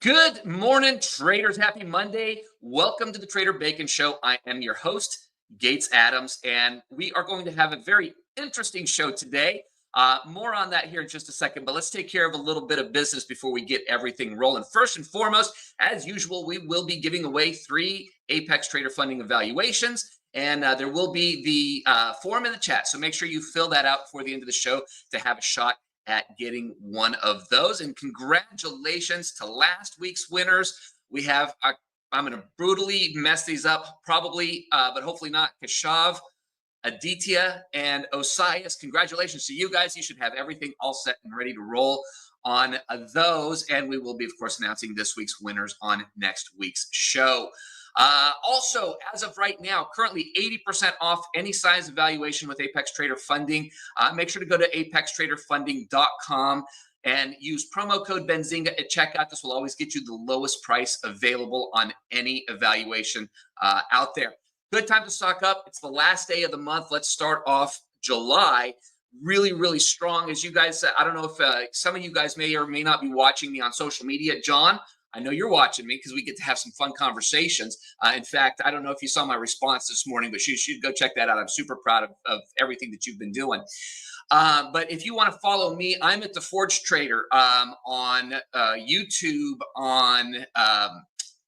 Good morning, traders. Happy Monday. Welcome to the Trader Bacon Show. I am your host, Gates Adams, and we are going to have a very interesting show today. More on that here in just a second, but let's take care of a little bit of business before we get everything rolling. First and foremost, as usual, we will be giving away 3 Apex Trader Funding evaluations, and there will be the form in the chat. So make sure you fill that out before the end of the show to have a shot at getting one of those. And congratulations to last week's winners. We have, I'm going to brutally mess these up probably, but hopefully not. Keshav, Aditya, and Osias. Congratulations to you guys. You should have everything all set and ready to roll on those. And we will be, of course, announcing this week's winners on next week's show. Also, as of right now, currently 80% off any size evaluation with Apex Trader Funding. Make sure to go to apextraderfunding.com and use promo code Benzinga at checkout. This will always get you the lowest price available on any evaluation out there. Good time to stock up. It's the last day of the month. Let's start off July really, really strong. As you guys, I don't know if some of you guys may or may not be watching me on social media. John, I know you're watching me because we get to have some fun conversations. In fact, I don't know if you saw my response this morning, but you should go check that out. I'm super proud of everything that you've been doing. But if you want to follow me, I'm at the Forge Trader on YouTube, on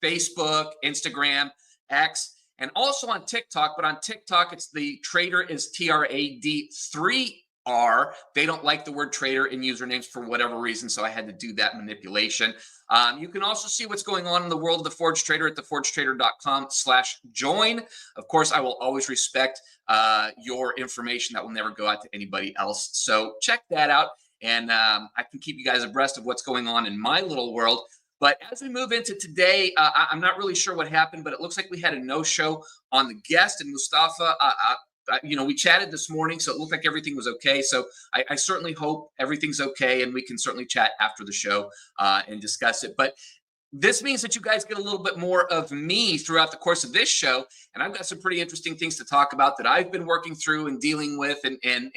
Facebook, Instagram, X, and also on TikTok. But on TikTok, it's the Trader is TRAD3R. They don't like the word trader in usernames for whatever reason, so I had to do that manipulation. You can also see what's going on in the world of the Forge Trader at theforgetrader.com/join. Of course, I will always respect your information. That will never go out to anybody else. So check that out, and I can keep you guys abreast of what's going on in my little world. But as we move into today, I'm not really sure what happened, but it looks like we had a no-show on the guest, and Mustafa, we chatted this morning, so it looked like everything was okay. So I certainly hope everything's okay, and we can certainly chat after the show and discuss it. But this means that you guys get a little bit more of me throughout the course of this show, and I've got some pretty interesting things to talk about that I've been working through and dealing with in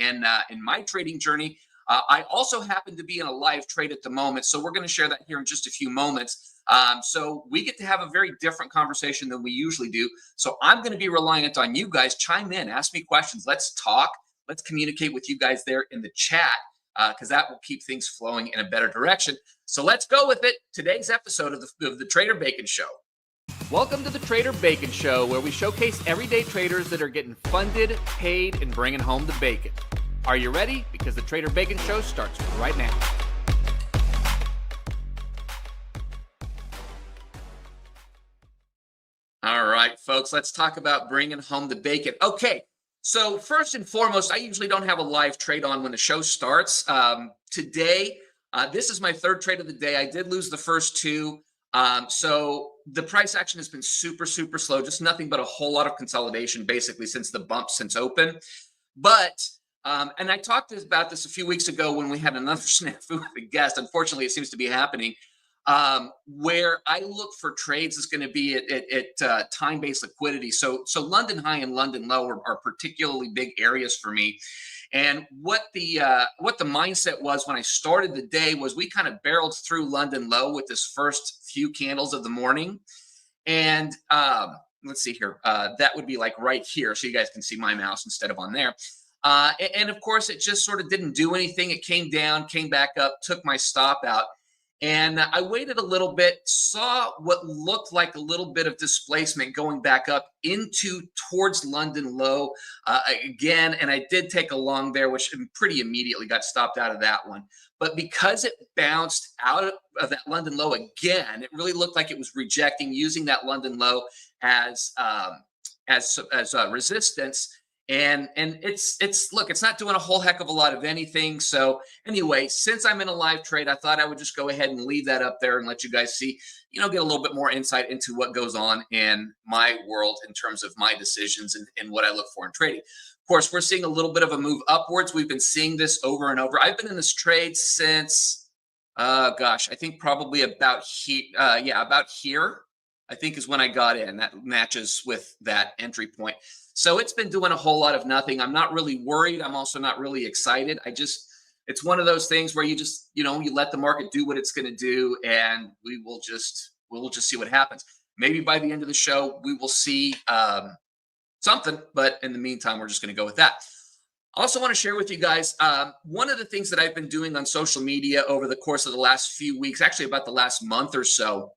my trading journey. I also happen to be in a live trade at the moment, so we're going to share that here in just a few moments. So we get to have a very different conversation than we usually do. So I'm going to be reliant on you guys. Chime in, ask me questions. Let's talk. Let's communicate with you guys there in the chat because that will keep things flowing in a better direction. So let's go with it. Today's episode of the Trader Bacon Show. Welcome to the Trader Bacon Show, where we showcase everyday traders that are getting funded, paid, and bringing home the bacon. Are you ready? Because the Trader Bacon Show starts right now. All right, folks, let's talk about bringing home the bacon. Okay, so first and foremost, I usually don't have a live trade on when the show starts. Today, this is my third trade of the day. I did lose the first 2. So the price action has been super, super slow, just nothing but a whole lot of consolidation basically since the bump since open. But and I talked about this a few weeks ago when we had another snafu with a guest. Unfortunately, it seems to be happening. Where I look for trades is going to be at time-based liquidity. So London high and London low are particularly big areas for me. And what the mindset was when I started the day was we kind of barreled through London low with this first few candles of the morning. And let's see here. That would be like right here. So you guys can see my mouse instead of on there. And of course, it just sort of didn't do anything. It came down, came back up, took my stop out. And I waited a little bit, saw what looked like a little bit of displacement going back up towards London low again. And I did take a long there, which pretty immediately got stopped out of that one. But because it bounced out of that London low again, it really looked like it was rejecting, using that London low as resistance. And look, it's not doing a whole heck of a lot of anything. So anyway, since I'm in a live trade, I thought I would just go ahead and leave that up there and let you guys see, get a little bit more insight into what goes on in my world in terms of my decisions and what I look for in trading. Of course, we're seeing a little bit of a move upwards. We've been seeing this over and over. I've been in this trade since, I think probably about here. About here, I think is when I got in. That matches with that entry point. So it's been doing a whole lot of nothing. I'm not really worried. I'm also not really excited. it's one of those things where you just, you let the market do what it's going to do, and we'll just see what happens. Maybe by the end of the show, we will see something, but in the meantime, we're just going to go with that. I also want to share with you guys one of the things that I've been doing on social media over the course of the last few weeks, actually about the last month or so,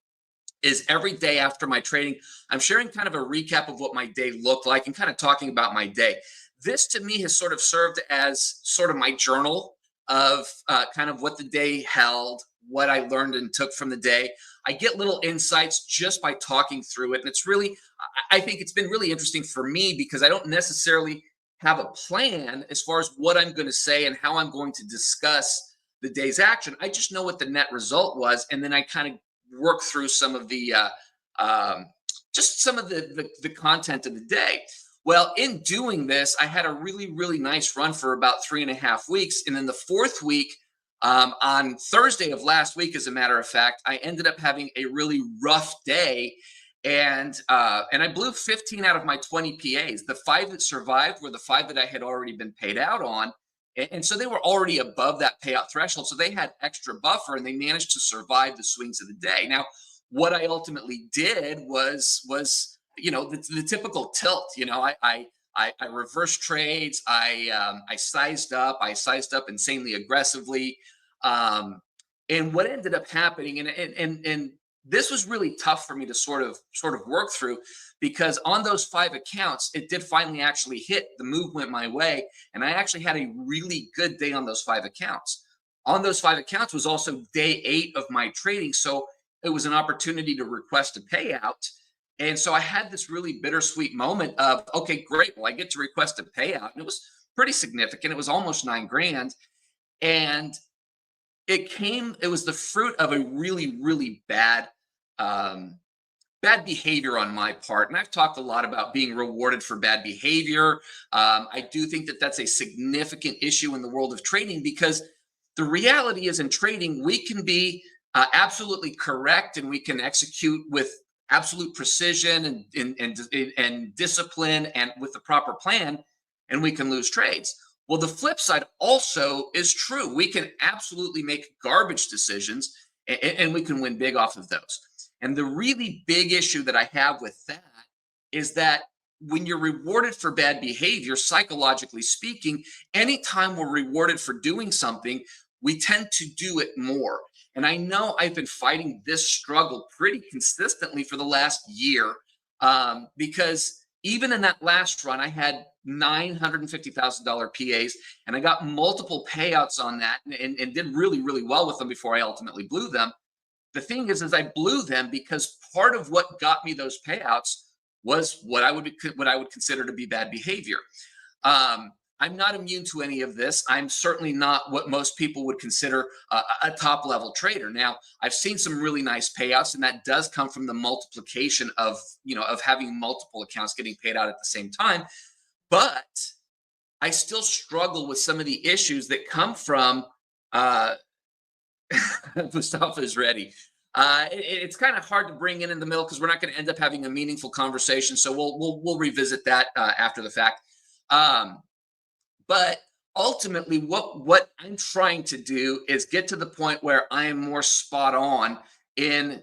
is every day after my trading, I'm sharing kind of a recap of what my day looked like and kind of talking about my day. This to me has sort of served as sort of my journal of kind of what the day held, what I learned and took from the day. I get little insights just by talking through it. And it's really, I think it's been really interesting for me because I don't necessarily have a plan as far as what I'm going to say and how I'm going to discuss the day's action. I just know what the net result was. And then I kind of work through some of the, just some of the content of the day. Well, in doing this, I had a really, really nice run for about 3.5 weeks. And then the fourth week, on Thursday of last week, as a matter of fact, I ended up having a really rough day, and I blew 15 out of my 20 PAs. The 5 that survived were the 5 that I had already been paid out on, and so they were already above that payout threshold. So they had extra buffer, and they managed to survive the swings of the day. Now, what I ultimately did was the typical tilt. I reversed trades. I sized up. I sized up insanely aggressively. And what ended up happening, and this was really tough for me to sort of work through, because on those 5 accounts, it did finally actually hit. The move went my way, and I actually had a really good day on those 5 accounts. On those 5 accounts was also day 8 of my trading, so it was an opportunity to request a payout. And so I had this really bittersweet moment of, okay, great. Well, I get to request a payout. And it was pretty significant. It was almost 9 grand. And it was the fruit of a really, really bad behavior on my part. And I've talked a lot about being rewarded for bad behavior. I do think that that's a significant issue in the world of trading, because the reality is, in trading, we can be absolutely correct, and we can execute with absolute precision and discipline and with the proper plan, and we can lose trades. Well, the flip side also is true. We can absolutely make garbage decisions, and we can win big off of those. And the really big issue that I have with that is that when you're rewarded for bad behavior, psychologically speaking, anytime we're rewarded for doing something, we tend to do it more. And I know I've been fighting this struggle pretty consistently for the last year, because even in that last run, I had $950,000 PAs, and I got multiple payouts on that, and did really, really well with them before I ultimately blew them. The thing is I blew them because part of what got me those payouts was what I would consider to be bad behavior. I'm not immune to any of this. I'm certainly not what most people would consider a top level trader. Now, I've seen some really nice payouts, and that does come from the multiplication of having multiple accounts getting paid out at the same time. But I still struggle with some of the issues that come from Mustafa is ready. It's kind of hard to bring in the middle, because we're not going to end up having a meaningful conversation. So we'll revisit that after the fact. But ultimately, what I'm trying to do is get to the point where I am more spot on in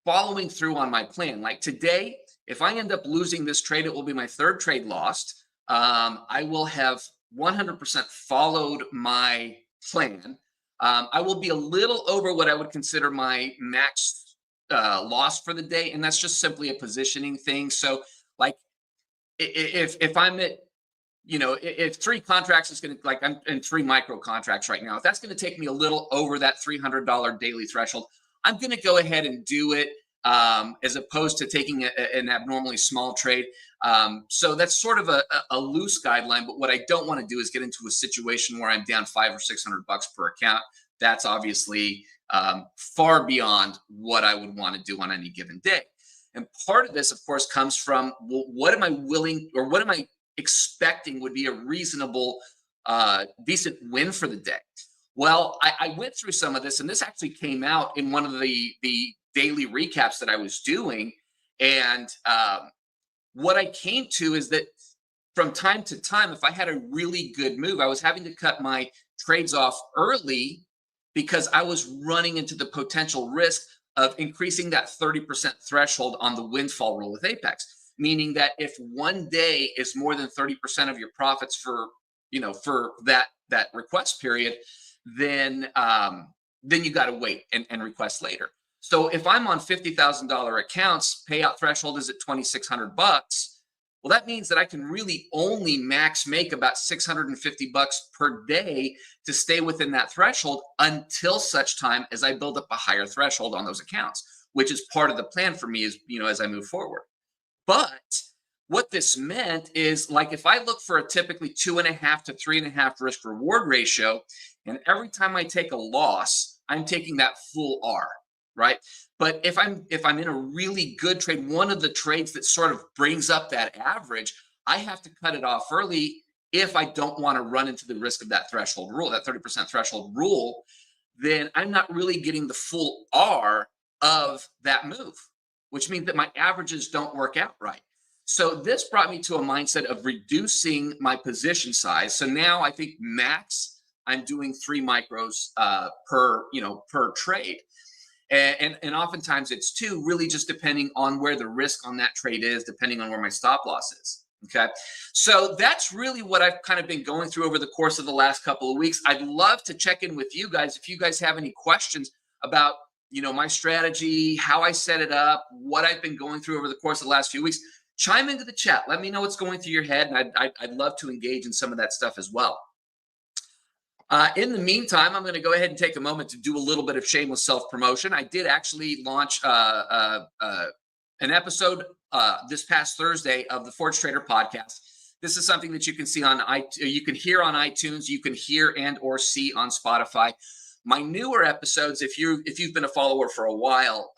following through on my plan. Like today, if I end up losing this trade, it will be my 3rd trade lost. I will have 100% followed my plan. I will be a little over what I would consider my max loss for the day, and that's just simply a positioning thing. So, like, if I'm at, if 3 contracts is going to, like, I'm in 3 micro contracts right now, if that's going to take me a little over that $300 daily threshold, I'm going to go ahead and do it, as opposed to taking an abnormally small trade. So that's sort of a loose guideline. But what I don't want to do is get into a situation where I'm down $500 or $600 per account. That's obviously far beyond what I would want to do on any given day. And part of this, of course, comes from, well, what am I willing, or what am I expecting would be a reasonable, decent win for the day? Well, I went through some of this, and this actually came out in one of the daily recaps that I was doing. And what I came to is that from time to time, if I had a really good move, I was having to cut my trades off early because I was running into the potential risk of increasing that 30% threshold on the windfall rule with Apex, meaning that if one day is more than 30% of your profits for, for that request period, then you got to wait and request later. So if I'm on $50,000 accounts, payout threshold is at 2,600 bucks. Well, that means that I can really only max make about 650 bucks per day to stay within that threshold until such time as I build up a higher threshold on those accounts, which is part of the plan for me as I move forward. But what this meant is, like, if I look for a typically 2.5 to 3.5 risk reward ratio, and every time I take a loss, I'm taking that full R, right? But if I'm in a really good trade, one of the trades that sort of brings up that average, I have to cut it off early if I don't want to run into the risk of that threshold rule, that 30% threshold rule. Then I'm not really getting the full R of that move, which means that my averages don't work out right. So this brought me to a mindset of reducing my position size. So now I think max I'm doing 3 micros per trade. And oftentimes it's 2, really just depending on where the risk on that trade is, depending on where my stop loss is. Okay. So that's really what I've kind of been going through over the course of the last couple of weeks. I'd love to check in with you guys. If you guys have any questions about, my strategy, how I set it up, what I've been going through over the course of the last few weeks, chime into the chat. Let me know what's going through your head. And I'd love to engage in some of that stuff as well. In the meantime, I'm going to go ahead and take a moment to do a little bit of shameless self-promotion. I did actually launch an episode this past Thursday of the Forge Trader podcast. This is something that you can see you can hear on iTunes, you can hear and or see on Spotify. My newer episodes, if you've been a follower for a while,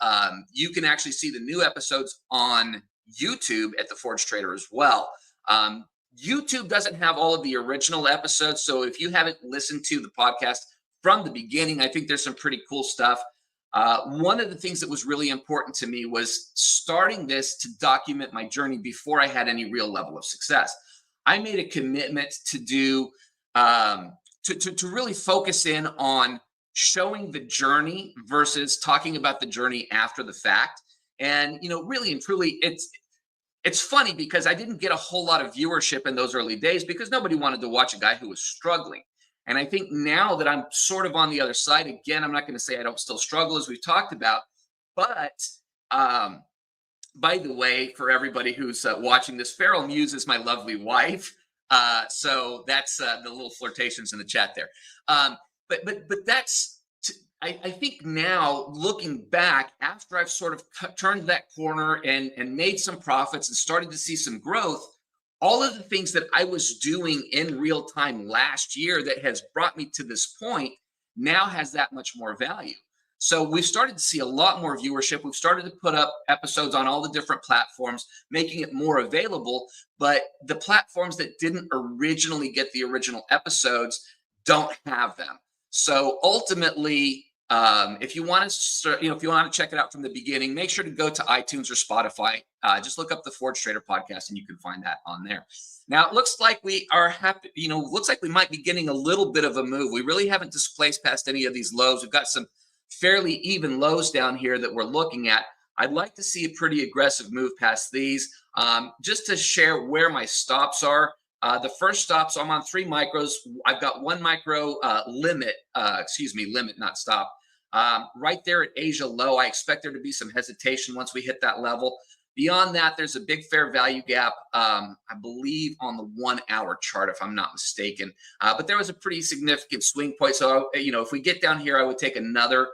you can actually see the new episodes on YouTube at the Forge Trader as well. YouTube doesn't have all of the original episodes, so if you haven't listened to the podcast from the beginning, I think there's some pretty cool stuff. One of the things that was really important to me was starting this to document my journey before I had any real level of success. I made a commitment to do to really focus in on showing the journey versus talking about the journey after the fact. And really and truly, it's funny because I didn't get a whole lot of viewership in those early days because nobody wanted to watch a guy who was struggling. And I think now that I'm sort of on the other side, again, I'm not going to say I don't still struggle as we've talked about, but by the way, for everybody who's watching this, Farrell Muse is my lovely wife. So that's the little flirtations in the chat there. But that's, I think now looking back after I've sort of turned that corner and made some profits and started to see some growth, all of the things that I was doing in real time last year that has brought me to this point now has that much more value. So we've started to see a lot more viewership. We've started to put up episodes on all the different platforms, making it more available. But the platforms that didn't originally get the original episodes don't have them. So ultimately, if you want to start, if you want to check it out from the beginning, make sure to go to iTunes or Spotify. Just look up the Forge Trader podcast and you can find that on there. Now, it looks like we are happy, looks like we might be getting a little bit of a move. We really haven't displaced past any of these lows. We've got some fairly even lows down here that we're looking at. I'd like to see a pretty aggressive move past these. Just to share where my stops are. The first stop, so I'm on 3 micros. I've got 1 micro limit, not stop. Right there at Asia low, I expect there to be some hesitation once we hit that level. Beyond that, there's a big fair value gap, I believe on the 1 hour chart, if I'm not mistaken. But there was a pretty significant swing point. So, if we get down here, I would take another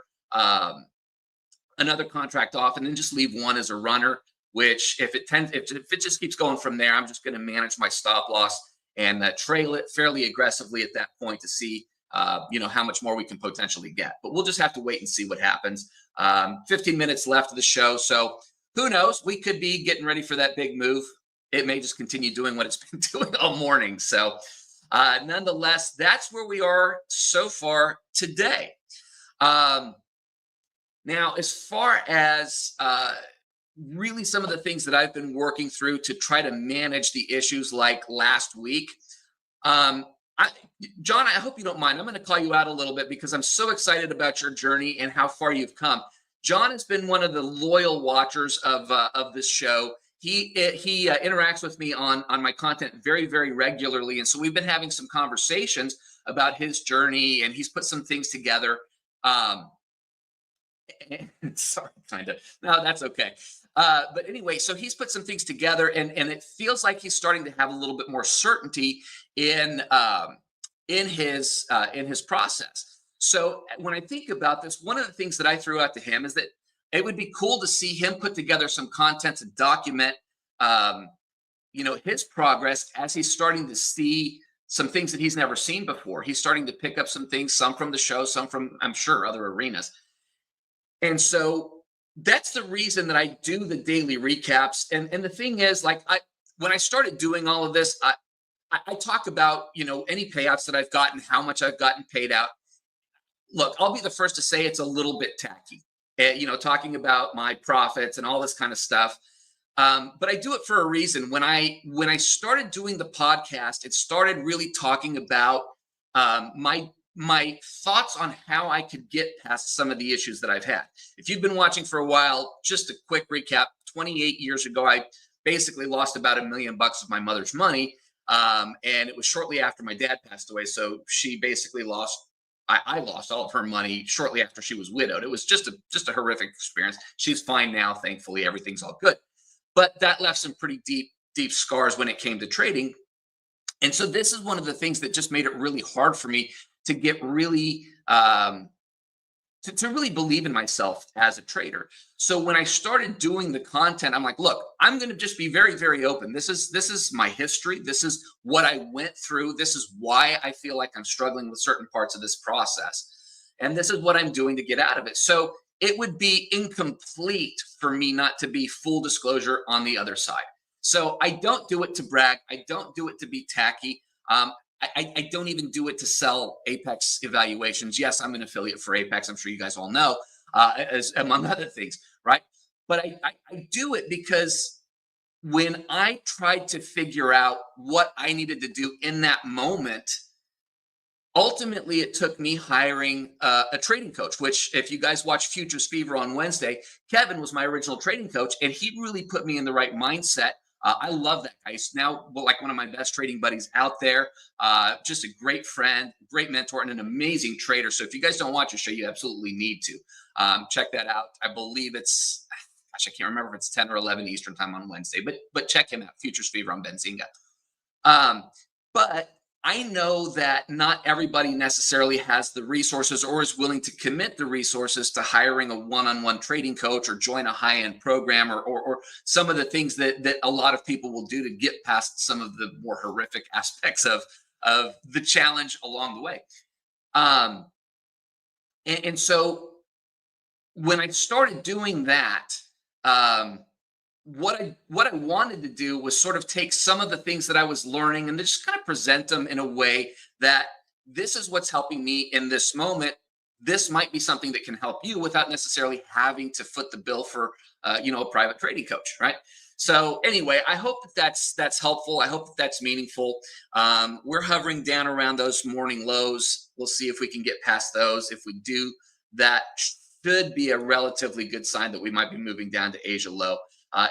contract off and then just leave one as a runner, which if it just keeps going from there, I'm just going to manage my stop loss and trail it fairly aggressively at that point to see how much more we can potentially get. But we'll just have to wait and see what happens. 15 minutes left of the show. So who knows? We could be getting ready for that big move. It may just continue doing what it's been doing all morning. So nonetheless, that's where we are so far today. Now, as far as really some of the things that I've been working through to try to manage the issues like last week, I, John, I hope you don't mind. I'm going to call you out a little bit because I'm so excited about your journey and how far you've come. John has been one of the loyal watchers of this show. He interacts with me on my content very regularly, and so we've been having some conversations about his journey, and he's put some things together. Um, Sorry, kind of. No, that's okay. But anyway, so he's put some things together, and it feels like he's starting to have a little bit more certainty in um, in his process. So when I think about this, one of the things that I threw out to him is that it would be cool to see him put together some content to document, um, his progress as he's starting to see some things that he's never seen before. He's starting to pick up some things, some from the show, some from, I'm sure, other arenas. And so that's the reason that I do the daily recaps. And the thing is, like, when I started doing all of this, I talk about, any payouts that I've gotten, how much I've gotten paid out. Look, I'll be the first to say it's a little bit tacky, talking about my profits and all this kind of stuff. But I do it for a reason. When I started doing the podcast, it started really talking about my thoughts on how I could get past some of the issues that I've had. If you've been watching for a while, just a quick recap: 28 years ago, I basically lost about $1 million of my mother's money, and it was shortly after my dad passed away. So she basically lost. I lost all of her money shortly after she was widowed. It was just a horrific experience. She's fine now, thankfully. Everything's all good. But that left some pretty deep scars when it came to trading. And so this is one of the things that just made it really hard for me to get really to really believe in myself as a trader. So when I started doing the content, I'm like, look, I'm going to just be very open. This is my history. This is what I went through. This is why I feel like I'm struggling with certain parts of this process. And this is what I'm doing to get out of it. So it would be incomplete for me not to be full disclosure on the other side. So I don't do it to brag. I don't do it to be tacky. I don't even do it to sell Apex evaluations. Yes, I'm an affiliate for Apex. I'm sure you guys all know, as among other things, right? But I do it because when I tried to figure out what I needed to do in that moment, ultimately it took me hiring a trading coach, which, if you guys watch Futures Fever on Wednesday, Kevin was my original trading coach, and he really put me in the right mindset. I love that guy. He's now like one of my best trading buddies out there. Just a great friend, great mentor, and an amazing trader. So if you guys don't watch his show, you absolutely need to check that out. I believe it's, gosh, I can't remember if it's 10 or 11 Eastern time on Wednesday, but check him out, Futures Fever on Benzinga. But I know that not everybody necessarily has the resources or is willing to commit the resources to hiring a one-on-one trading coach or join a high-end program or some of the things that a lot of people will do to get past some of the more horrific aspects of the challenge along the way. And so when I started doing that, what I wanted to do was sort of take some of the things that I was learning and just kind of present them in a way that this is what's helping me in this moment. This might be something that can help you without necessarily having to foot the bill for a private trading coach, right? So anyway, I hope that's helpful. I hope that's meaningful. We're hovering down around those morning lows. We'll see if we can get past those. If we do, that should be a relatively good sign that we might be moving down to Asia low.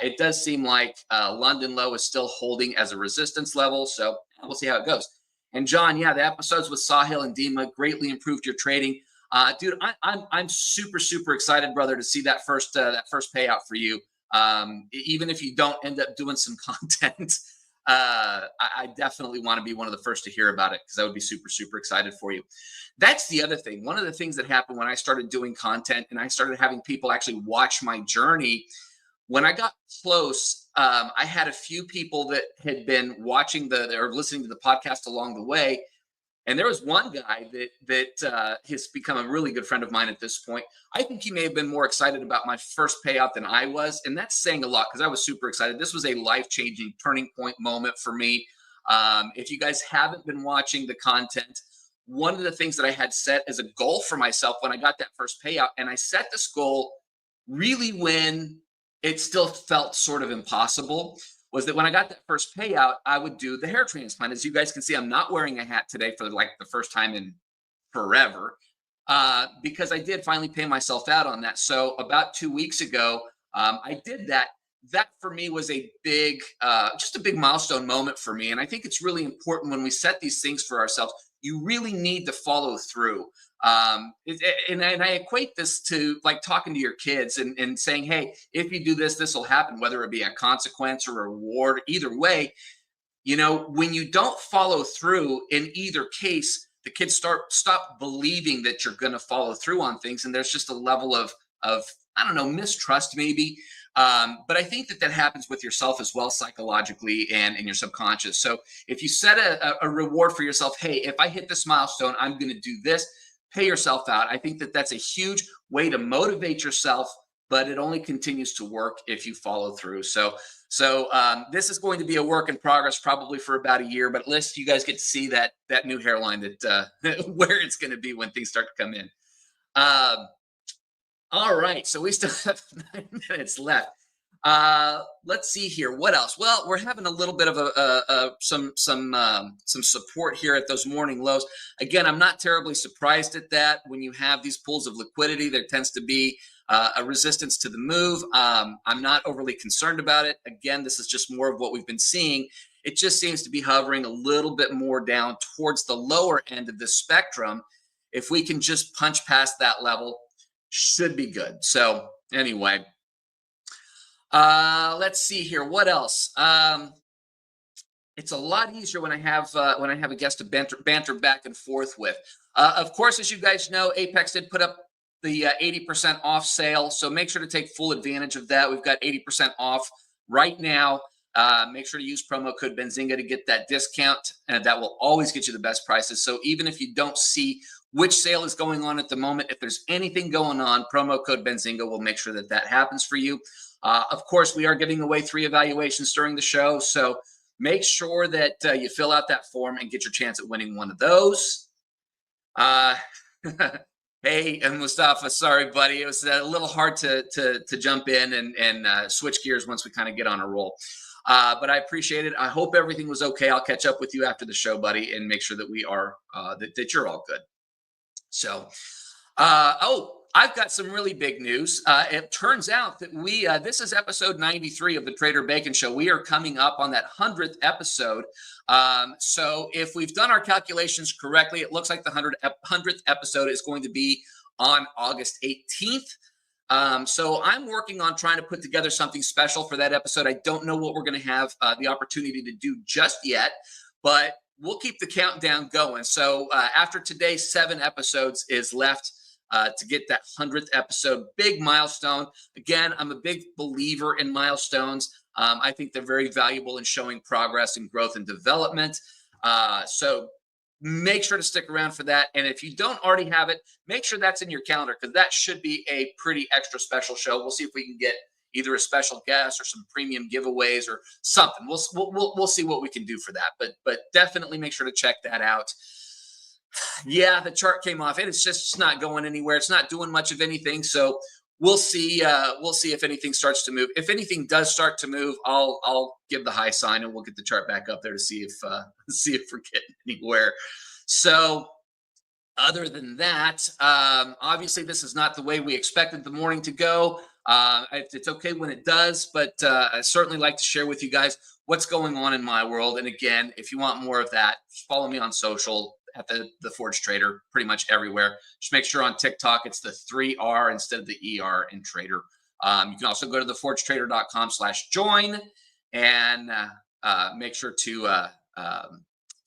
It does seem like London low is still holding as a resistance level, so we'll see how it goes. And John, yeah, the episodes with Sahil and Dima greatly improved your trading, dude. I'm super excited, brother, to see that first payout for you. Even if you don't end up doing some content, I definitely want to be one of the first to hear about it because I would be super excited for you. That's the other thing. One of the things that happened when I started doing content and I started having people actually watch my journey. When I got close, I had a few people that had been watching or listening to the podcast along the way. And there was one guy that has become a really good friend of mine at this point. I think he may have been more excited about my first payout than I was. And that's saying a lot because I was super excited. This was a life-changing turning point moment for me. If you guys haven't been watching the content, one of the things that I had set as a goal for myself when I got that first payout, and I set this goal really when it still felt sort of impossible, was that when I got that first payout, I would do the hair transplant. As you guys can see, I'm not wearing a hat today for like the first time in forever, because I did finally pay myself out on that. So about 2 weeks ago, I did that. That for me was a big, just a big milestone moment for me. And I think it's really important when we set these things for ourselves. You really need to follow through. And I equate this to like talking to your kids and saying, hey, if you do this, this will happen, whether it be a consequence or a reward. Either way, when you don't follow through in either case, the kids stop believing that you're going to follow through on things, and there's just a level of I don't know, mistrust maybe. But I think that happens with yourself as well, psychologically and in your subconscious. So if you set a reward for yourself, hey, if I hit this milestone, I'm going to do this. Pay yourself out. I think that that's a huge way to motivate yourself, but it only continues to work if you follow through. So this is going to be a work in progress, probably for about a year. But at least you guys get to see that new hairline that where it's going to be when things start to come in. All right, so we still have 9 minutes left. Let's see here. What else? Well, we're having a little bit of some support here at those morning lows. Again, I'm not terribly surprised at that. When you have these pools of liquidity, there tends to be a resistance to the move. I'm not overly concerned about it. Again, this is just more of what we've been seeing. It just seems to be hovering a little bit more down towards the lower end of the spectrum. If we can just punch past that level, should be good. So anyway, let's see here. What else? It's a lot easier when I have a guest to banter back and forth with. Of course, as you guys know, Apex did put up the 80% off sale, so make sure to take full advantage of that. We've got 80% off right now. Make sure to use promo code Benzinga to get that discount, and that will always get you the best prices. So even if you don't see which sale is going on at the moment, if there's anything going on, promo code Benzinga will make sure that happens for you. Of course, we are giving away 3 evaluations during the show, so make sure that you fill out that form and get your chance at winning one of those. Hey, and Mustafa, sorry, buddy. It was a little hard to jump in and switch gears once we kind of get on a roll. But I appreciate it. I hope everything was okay. I'll catch up with you after the show, buddy, and make sure that we are that you're all good. So, I've got some really big news. It turns out that this is episode 93 of the Trader Bacon Show. We are coming up on that 100th episode. So if we've done our calculations correctly, it looks like the 100th episode is going to be on August 18th. So I'm working on trying to put together something special for that episode. I don't know what we're going to have the opportunity to do just yet, but we'll keep the countdown going. So after today, 7 episodes is left to get that 100th episode. Big milestone. Again, I'm a big believer in milestones. I think they're very valuable in showing progress and growth and development. So make sure to stick around for that. And if you don't already have it, make sure that's in your calendar, because that should be a pretty extra special show. We'll see if we can get either a special guest or some premium giveaways or something. We'll see what we can do for that. But definitely make sure to check that out. Yeah, the chart came off. It's just not going anywhere. It's not doing much of anything. So we'll see. We'll see if anything starts to move. If anything does start to move, I'll give the high sign and we'll get the chart back up there to see if we're getting anywhere. So other than that, obviously this is not the way we expected the morning to go. It's okay when it does, but I certainly like to share with you guys what's going on in my world. And again, if you want more of that, follow me on social at the Forge Trader, pretty much everywhere. Just make sure on TikTok it's the 3R instead of the ER in Trader. You can also go to theforgetrader.com/join and make sure to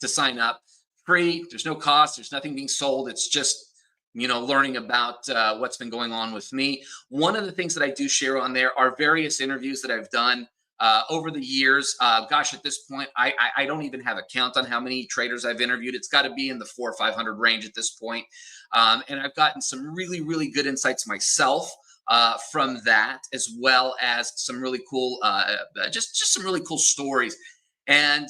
sign up. Free. There's no cost. There's nothing being sold. It's just learning about what's been going on with me. One of the things that I do share on there are various interviews that I've done over the years. Gosh, at this point, I don't even have a count on how many traders I've interviewed. It's got to be in the 400 or 500 range at this point. And I've gotten some really, really good insights myself from that, as well as some really cool, just some really cool stories. And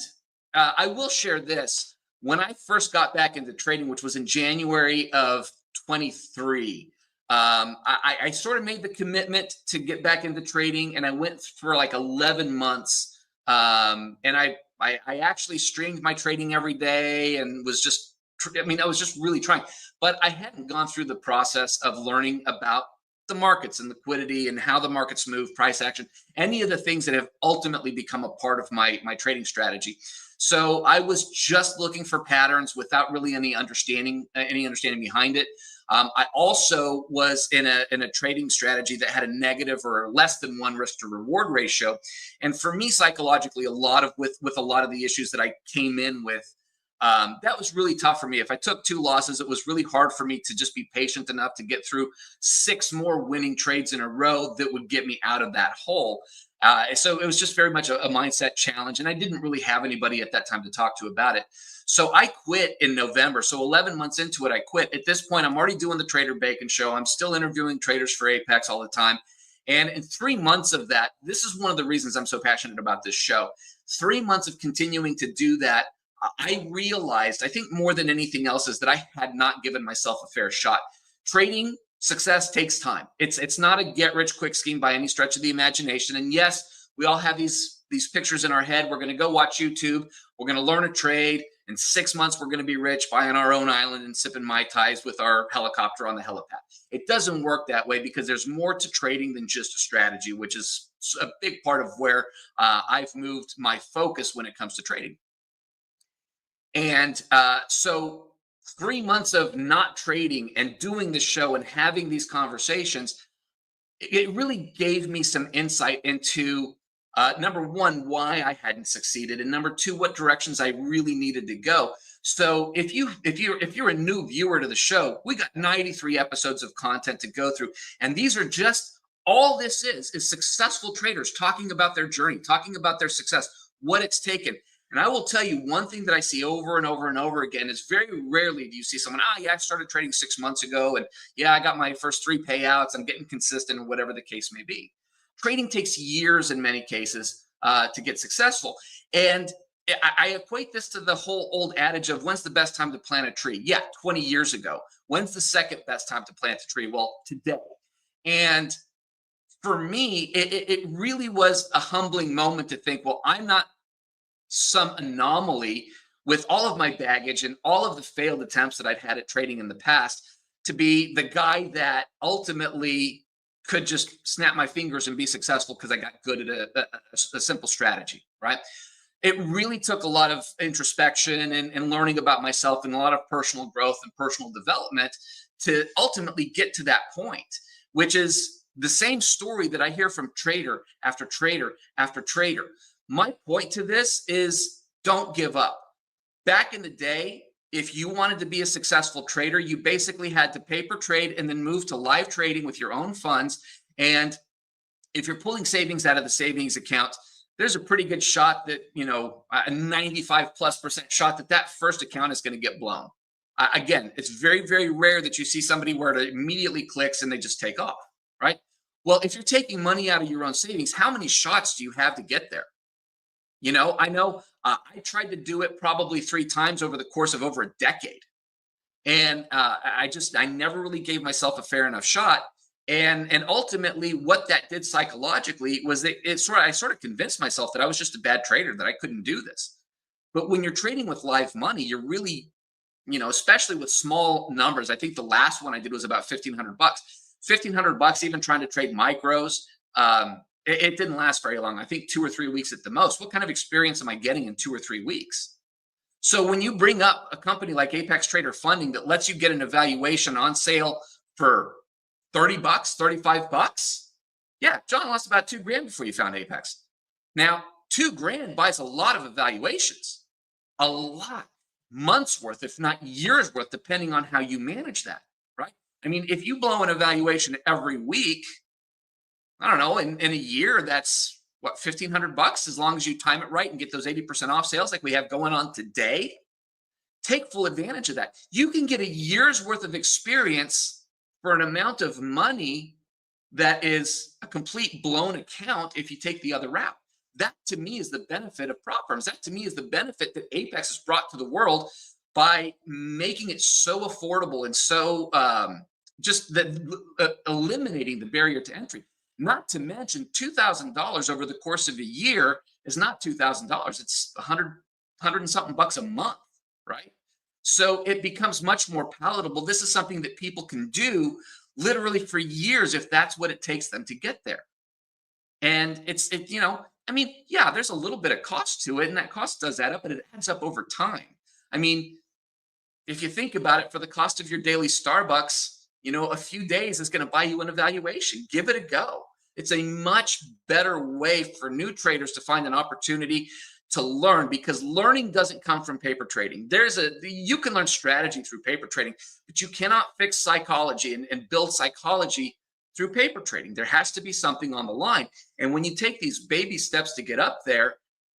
I will share this. When I first got back into trading, which was in January of 23, I sort of made the commitment to get back into trading, and I went for like 11 months And I actually streamed my trading every day and was just, I mean, I was just really trying, but I hadn't gone through the process of learning about the markets and liquidity and how the markets move, price action, any of the things that have ultimately become a part of my trading strategy. So I was just looking for patterns without really any understanding behind it. I also was in a trading strategy that had a negative or less than one risk to reward ratio, and for me psychologically, with a lot of the issues that I came in with, that was really tough for me. If I took two losses, it was really hard for me to just be patient enough to get through six more winning trades in a row that would get me out of that hole. So it was just very much a mindset challenge, and I didn't really have anybody at that time to talk to about it. So I quit in November. So 11 months into it, I quit. At this point, I'm already doing the Trader Bacon show. I'm still interviewing traders for Apex all the time. And in 3 months of that, this is one of the reasons I'm so passionate about this show. 3 months of continuing to do that, I realized, I think more than anything else, is that I had not given myself a fair shot. Trading success takes time. It's not a get rich quick scheme by any stretch of the imagination. And yes, we all have these pictures in our head. We're going to go watch YouTube. We're going to learn a trade. In 6 months, we're going to be rich, buying our own island and sipping Mai Tais with our helicopter on the helipad. It doesn't work that way because there's more to trading than just a strategy, which is a big part of where I've moved my focus when it comes to trading. And so 3 months of not trading and doing this show and having these conversations, it really gave me some insight into number one, why I hadn't succeeded, and number two, what directions I really needed to go. So if you're a new viewer to the show, we got 93 episodes of content to go through, and these are just all this is successful traders talking about their journey, talking about their success, what it's taken. And I will tell you one thing that I see over and over and over again is very rarely do you see someone, yeah, I started trading 6 months ago, and yeah, I got my first 3 payouts. I'm getting consistent, or whatever the case may be. Trading takes years in many cases to get successful. And I equate this to the whole old adage of when's the best time to plant a tree? Yeah, 20 years ago. When's the second best time to plant a tree? Well, today. And for me, it really was a humbling moment to think, well, I'm not some anomaly with all of my baggage and all of the failed attempts that I've had at trading in the past to be the guy that ultimately could just snap my fingers and be successful because I got good at a simple strategy, right? It really took a lot of introspection and learning about myself and a lot of personal growth and personal development to ultimately get to that point, which is the same story that I hear from trader after trader after trader. My point to this is don't give up. Back in the day, if you wanted to be a successful trader, you basically had to paper trade and then move to live trading with your own funds. And if you're pulling savings out of the savings account, there's a pretty good shot that, a 95+% shot that first account is going to get blown. Again, it's very, very rare that you see somebody where it immediately clicks and they just take off, right? Well, if you're taking money out of your own savings, how many shots do you have to get there? I know I tried to do it probably 3 times over the course of over a decade. And I never really gave myself a fair enough shot. And ultimately what that did psychologically was that I sort of convinced myself that I was just a bad trader, that I couldn't do this. But when you're trading with live money, you're really, especially with small numbers. I think the last one I did was about $1,500. $1,500, even trying to trade micros. It didn't last very long. I think 2 or 3 weeks at the most. What kind of experience am I getting in 2 or 3 weeks? So when you bring up a company like Apex Trader Funding that lets you get an evaluation on sale for $30, $35, yeah, John lost about $2,000 before you found Apex. Now, $2,000 buys a lot of evaluations, a lot, months worth, if not years worth, depending on how you manage that, right? I mean, if you blow an evaluation every week, I don't know, in a year, that's what, $1,500, as long as you time it right and get those 80% off sales like we have going on today. Take full advantage of that. You can get a year's worth of experience for an amount of money that is a complete blown account if you take the other route. That to me is the benefit of prop firms. That to me is the benefit that Apex has brought to the world by making it so affordable and so just eliminating the barrier to entry. Not to mention $2,000 over the course of a year is not $2,000. It's 100 and something bucks a month, right? So it becomes much more palatable. This is something that people can do literally for years if that's what it takes them to get there. And I mean, yeah, there's a little bit of cost to it, and that cost does add up, but it adds up over time. I mean, if you think about it, for the cost of your daily Starbucks, a few days is going to buy you an evaluation. Give it a go. It's a much better way for new traders to find an opportunity to learn, because learning doesn't come from paper trading. You can learn strategy through paper trading, but you cannot fix psychology and build psychology through paper trading. There has to be something on the line. And when you take these baby steps to get up there,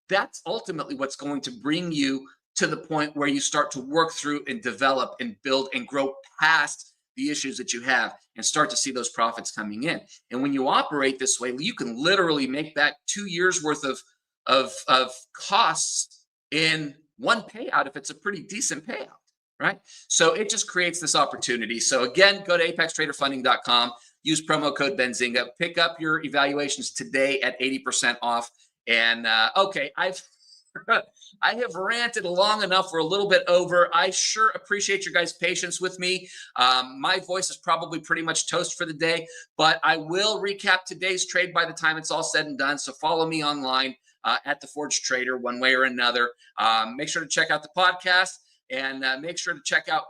that's ultimately what's going to bring you to the point where you start to work through and develop and build and grow past the issues that you have and start to see those profits coming in. And when you operate this way, you can literally make that 2 years worth of costs in one payout if it's a pretty decent payout, right? So it just creates this opportunity. So again, go to apextraderfunding.com, use promo code Benzinga, pick up your evaluations today at 80% off. And okay, I have ranted long enough. We're a little bit over. I sure appreciate your guys' patience with me. My voice is probably pretty much toast for the day, but I will recap today's trade by the time it's all said and done. So follow me online at The Forge Trader one way or another. Make sure to check out the podcast, and make sure to check out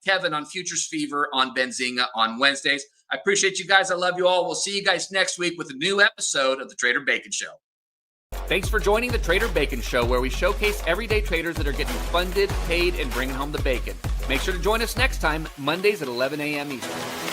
Kevin on Futures Fever on Benzinga on Wednesdays. I appreciate you guys. I love you all. We'll see you guys next week with a new episode of the Trader Bacon Show. Thanks for joining the Trader Bacon Show, where we showcase everyday traders that are getting funded, paid, and bringing home the bacon. Make sure to join us next time, Mondays at 11 a.m. Eastern.